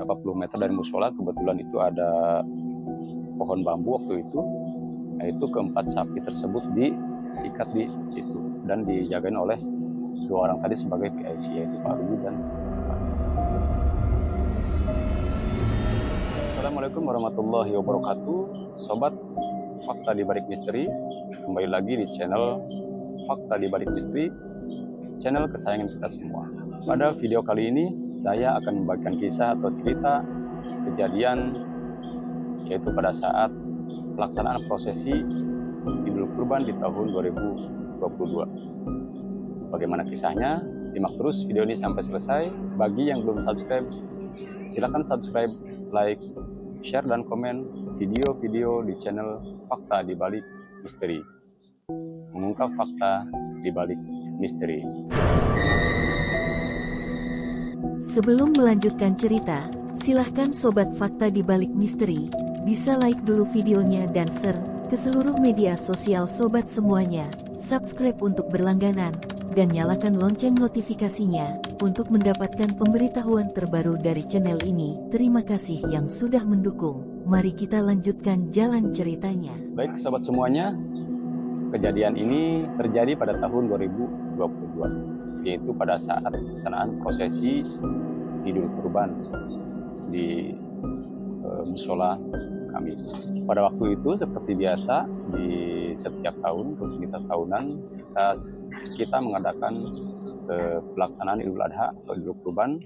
berapa puluh meter dari musola. Kebetulan itu ada pohon bambu waktu itu. Nah, itu keempat sapi tersebut diikat di situ dan dijagain oleh dua orang tadi sebagai PIC, yaitu Pak Rudi dan Pak. Assalamualaikum warahmatullahi wabarakatuh, Sobat Fakta di Balik Misteri. Kembali lagi di channel Fakta di Balik Misteri, channel kesayangan kita semua. Pada video kali ini saya akan membagikan kisah atau cerita kejadian, yaitu pada saat pelaksanaan prosesi Idul Kurban di tahun 2022. Bagaimana kisahnya? Simak terus video ini sampai selesai. Bagi yang belum subscribe, silakan subscribe, like, share, dan komen video-video di channel Fakta di Balik Misteri, mengungkap fakta di balik misteri. Sebelum melanjutkan cerita, silahkan Sobat Fakta di Balik Misteri bisa like dulu videonya dan share ke seluruh media sosial sobat semuanya. Subscribe untuk berlangganan dan nyalakan lonceng notifikasinya untuk mendapatkan pemberitahuan terbaru dari channel ini. Terima kasih yang sudah mendukung. Mari kita lanjutkan jalan ceritanya. Baik sobat semuanya, kejadian ini terjadi pada tahun 2022, yaitu pada saat pelaksanaan prosesi Idul Kurban di musola kami. Pada waktu itu seperti biasa di setiap tahun, rutinitas tahunan kita mengadakan pelaksanaan Idul Adha atau Idul Kurban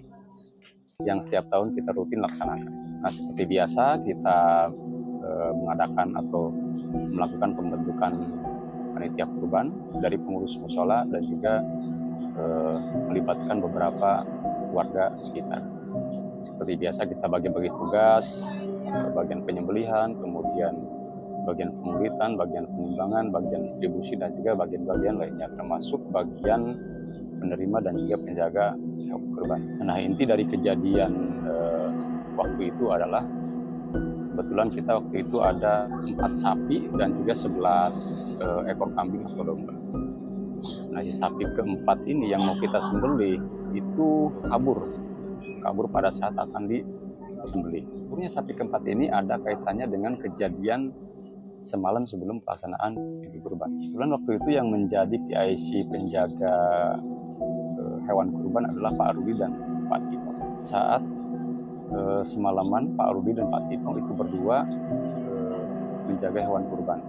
yang setiap tahun kita rutin laksanakan. Nah, seperti biasa kita mengadakan atau melakukan pembentukan panitia kurban dari pengurus musola dan juga melibatkan beberapa warga sekitar. Seperti biasa kita bagi-bagi tugas, bagian penyembelihan, kemudian bagian penguritan, bagian penimbangan, bagian distribusi, dan juga bagian-bagian lainnya, termasuk bagian penerima dan juga penjaga hewan kurban. Nah, inti dari kejadian waktu itu adalah kebetulan kita waktu itu ada 4 sapi dan juga 11 ekor kambing atau domba. Nah, si sapi keempat ini yang mau kita sembelih itu kabur pada saat akan disembelih. Sebenarnya sapi keempat ini ada kaitannya dengan kejadian semalam sebelum pelaksanaan Idul Kurban. Kebetulan waktu itu yang menjadi PIC penjaga hewan kurban adalah Pak Rudi dan Pak Tino. Saat semalaman Pak Rudi dan Pak Tino itu berdua menjaga hewan kurban.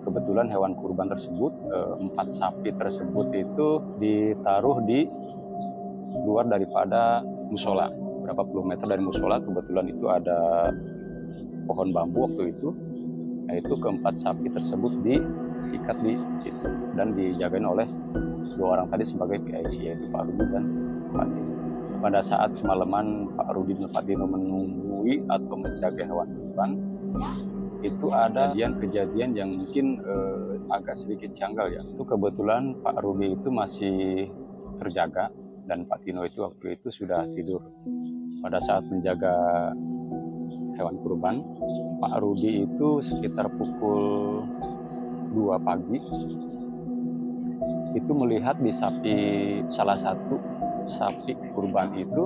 Kebetulan hewan kurban tersebut, 4 sapi tersebut itu ditaruh di luar daripada musola, berapa puluh meter dari musola. Kebetulan itu ada pohon bambu waktu itu. Nah, itu keempat sapi tersebut diikat di situ dan dijagain oleh dua orang tadi sebagai PIC, yaitu Pak Rudi dan Pak Tino. Pada saat semalaman Pak Rudi dan Pak Tino menunggui atau menjaga hewan kurban, itu ada kejadian yang mungkin agak sedikit janggal ya. Itu kebetulan Pak Rudi itu masih terjaga dan Pak Tino itu waktu itu sudah tidur. Pada saat menjaga hewan kurban, Pak Rudi itu sekitar pukul 2 pagi itu melihat di salah satu sapi kurban itu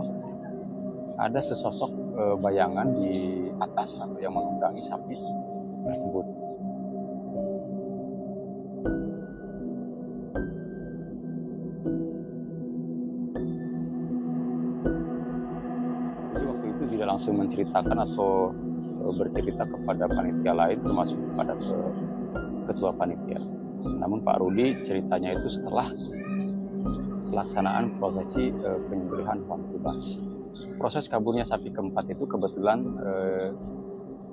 ada sesosok bayangan di atas atau yang menunggangi sapi tersebut. Waktu itu tidak langsung menceritakan atau bercerita kepada panitia lain, termasuk kepada ketua panitia. Namun Pak Rudi ceritanya itu setelah pelaksanaan prosesi penyembelihan hewan kurban. Proses kaburnya sapi keempat itu kebetulan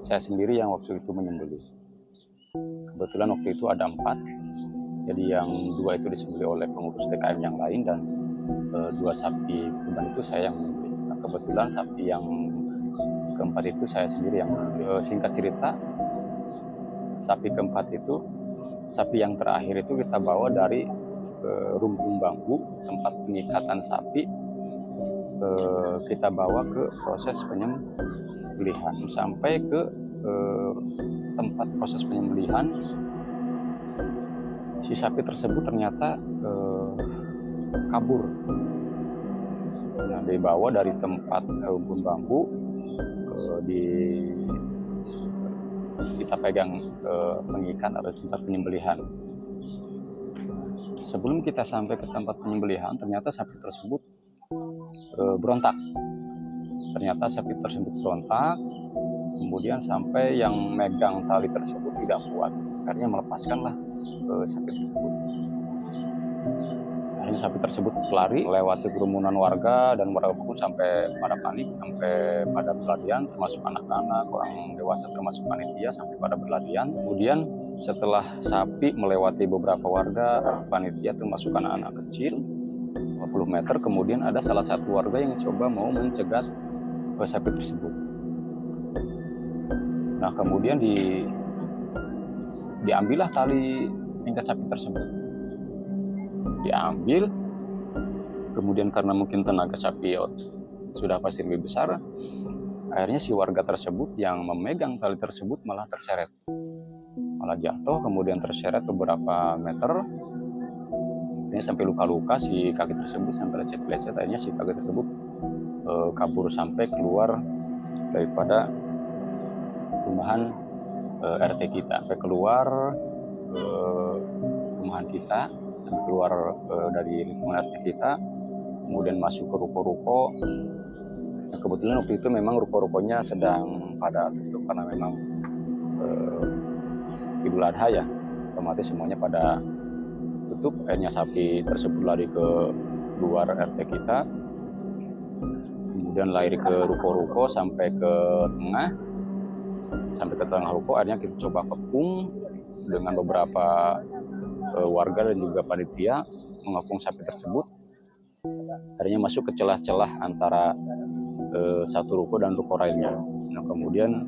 saya sendiri yang waktu itu menyembelih. Kebetulan waktu itu ada 4, jadi yang 2 itu disembelih oleh pengurus DKM yang lain dan 2 sapi kurban itu saya yang menyembelih. Nah, kebetulan sapi yang keempat itu saya sendiri yang menyembelih. Singkat cerita, sapi keempat itu, sapi yang terakhir itu kita bawa dari rumpun bambu tempat pengikatan sapi, kita bawa ke proses penyembelihan. Sampai ke tempat proses penyembelihan, si sapi tersebut ternyata kabur Nah, dibawa dari tempat rumpun bambu, kita pegang pengikat atau tempat penyembelihan. Sebelum kita sampai ke tempat penyembelihan, ternyata sapi tersebut berontak. Ternyata sapi tersebut berontak, kemudian sampai yang megang tali tersebut tidak kuat, akhirnya melepaskanlah sapi tersebut. Akhirnya sapi tersebut lari melewati kerumunan warga, dan warga pun sampai pada panik, sampai pada berlarian, termasuk anak-anak, orang dewasa termasuk panitia sampai pada berlarian. Kemudian setelah sapi melewati beberapa warga, panitia termasuk anak-anak kecil, 50 meter kemudian ada salah satu warga yang coba mau mencegat sapi tersebut. Nah, kemudian diambillah tali pengikat sapi tersebut. Diambil, kemudian karena mungkin tenaga sapi sudah pasti lebih besar, akhirnya si warga tersebut yang memegang tali tersebut malah terseret, malah jatuh, kemudian terseret beberapa meter, akhirnya sampai luka-luka si kaki tersebut, sampai lecet-lecet. Akhirnya si kaki tersebut kabur sampai keluar daripada rumahan RT kita, sampai keluar rumahan kita, sampai keluar dari lingkungan RT kita, kemudian masuk ke ruko-ruko. Nah, kebetulan waktu itu memang ruko-rukonya sedang pada tutup karena memang Idul Adha ya, otomatis semuanya pada tutup. Akhirnya sapi tersebut lari ke luar RT kita, kemudian lari ke ruko-ruko sampai ke tengah ruko. Akhirnya kita coba kepung dengan beberapa warga dan juga panitia, mengepung sapi tersebut. Akhirnya masuk ke celah-celah antara satu ruko dan ruko lainnya. Nah, kemudian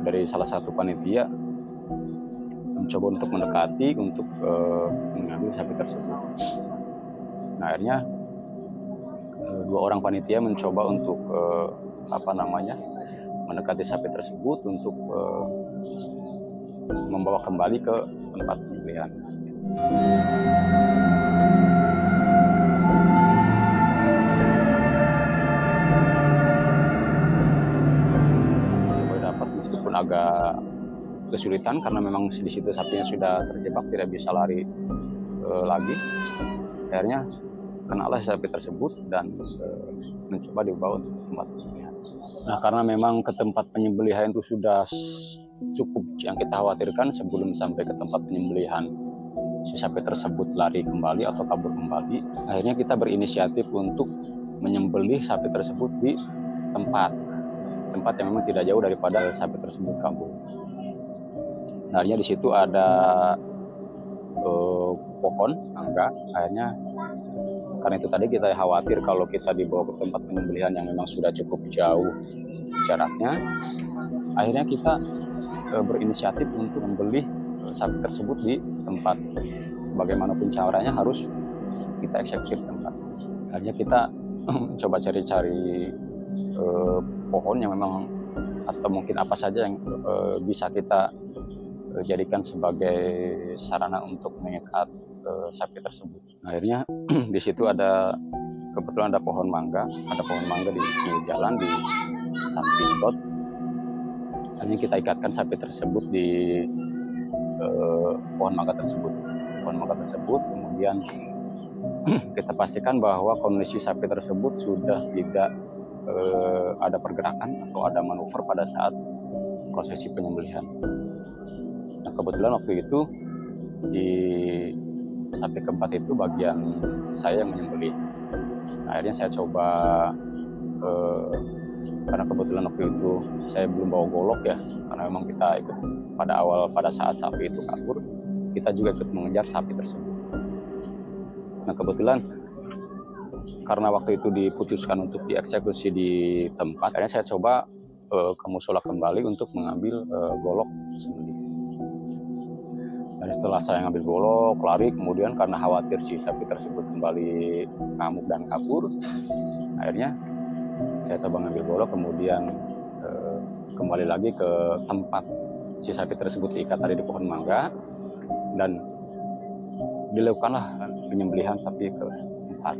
dari salah satu panitia mencoba untuk mendekati untuk mengambil sapi tersebut. Nah, akhirnya dua orang panitia mencoba untuk mendekati sapi tersebut untuk membawa kembali ke tempat penyembelihan. Meskipun agak kesulitan karena memang di situ sapinya sudah terjebak, tidak bisa lari lagi. Akhirnya kenalah sapi tersebut dan mencoba dibawa untuk tempat penyembelihan. Nah, karena memang ke tempat penyembelihan itu sudah cukup yang kita khawatirkan, sebelum sampai ke tempat penyembelihan si sapi tersebut lari kembali atau kabur kembali, akhirnya kita berinisiatif untuk menyembelih sapi tersebut di tempat yang memang tidak jauh daripada sapi tersebut kabur. Nah, akhirnya di situ ada pohon mangga. Akhirnya karena itu tadi kita khawatir kalau kita dibawa ke tempat penyembelihan yang memang sudah cukup jauh jaraknya, akhirnya kita berinisiatif untuk membeli sapi tersebut di tempat. Bagaimanapun caranya harus kita eksekusi di tempat. Akhirnya kita coba cari-cari pohon yang memang atau mungkin apa saja yang bisa kita jadikan sebagai sarana untuk mengikat sapi tersebut. Akhirnya di situ kebetulan ada pohon mangga di jalan di samping got. Akhirnya kita ikatkan sapi tersebut di pohon mangga tersebut. Kemudian kita pastikan bahwa kondisi sapi tersebut sudah tidak ada pergerakan atau ada manuver pada saat prosesi penyembelihan. Nah, kebetulan waktu itu di sapi keempat itu bagian saya yang menyembelih. Nah, akhirnya saya coba karena kebetulan waktu itu saya belum bawa golok ya, karena memang kita ikut pada saat sapi itu kabur, kita juga ikut mengejar sapi tersebut. Nah, kebetulan karena waktu itu diputuskan untuk dieksekusi di tempat, akhirnya saya coba ke musola kembali untuk mengambil golok sendiri. Dan setelah saya ngambil golok, lari, kemudian karena khawatir si sapi tersebut kembali ngamuk dan kabur, akhirnya saya coba ngambil golok, kemudian kembali lagi ke tempat si sapi tersebut diikat tadi di pohon mangga, dan dilakukanlah penyembelihan sapi keempat.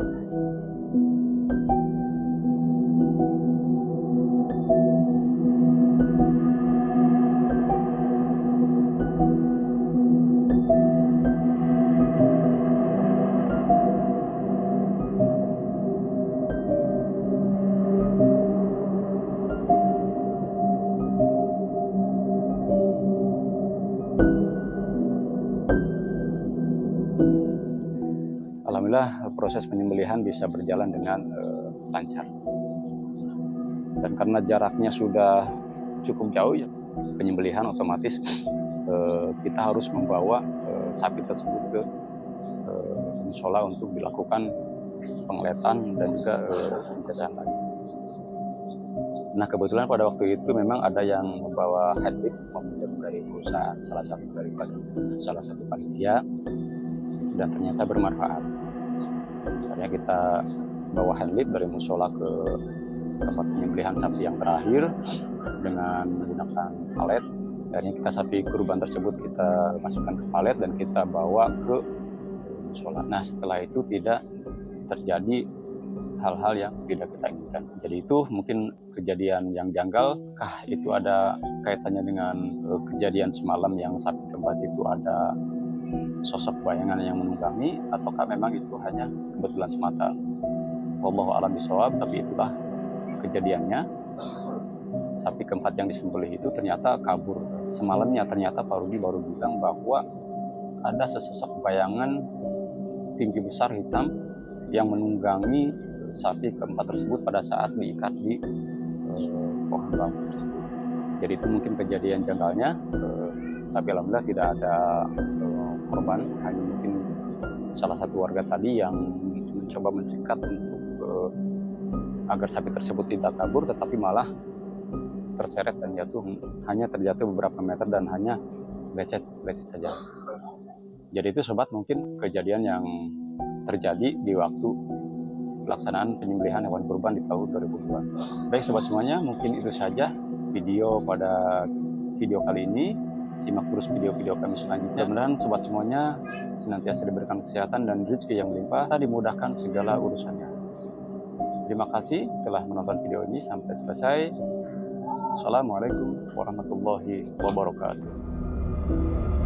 Alhamdulillah proses penyembelihan bisa berjalan dengan lancar. Dan karena jaraknya sudah cukup jauh, ya, penyembelihan otomatis kita harus membawa sapi tersebut ke musola untuk dilakukan pengeletan dan juga penjajahan lagi. Nah, kebetulan pada waktu itu memang ada yang membawa handlift meminjam dari perusahaan salah satu panitia, dan ternyata bermanfaat. Akhirnya kita bawa handlift dari musola ke tempat penyembelihan sapi yang terakhir dengan menggunakan palet. Akhirnya kita sapi kurban tersebut kita masukkan ke palet dan kita bawa ke musola. Nah, setelah itu tidak terjadi hal-hal yang tidak kita inginkan. Jadi itu mungkin kejadian yang janggal. Kah itu ada kaitannya dengan kejadian semalam yang sapi kembar itu ada sosok bayangan yang menunggangi, ataukah memang itu hanya kebetulan semata? Wallahu a'lam bishawab. Tapi itulah kejadiannya. Sapi keempat yang disembelih itu ternyata kabur. Semalamnya ternyata Pak Rudi baru bilang bahwa ada sesosok bayangan tinggi besar hitam yang menunggangi sapi keempat tersebut pada saat diikat di pohon bambu tersebut. Jadi itu mungkin kejadian janggalnya, tapi alhamdulillah tidak ada korban. Hanya mungkin salah satu warga tadi yang mencoba mencegat untuk agar sapi tersebut tidak kabur, tetapi malah terseret dan jatuh, hanya terjatuh beberapa meter dan hanya lecet saja. Jadi itu sobat, mungkin kejadian yang terjadi di waktu pelaksanaan penyembelihan hewan kurban di tahun 2002. Baik sobat semuanya, mungkin itu saja video pada video kali ini. Simak terus video-video kami selanjutnya. Mudah-mudahan sobat semuanya senantiasa diberikan kesehatan dan rezeki yang melimpah, dimudahkan segala urusannya. Terima kasih telah menonton video ini sampai selesai. Assalamualaikum warahmatullahi wabarakatuh.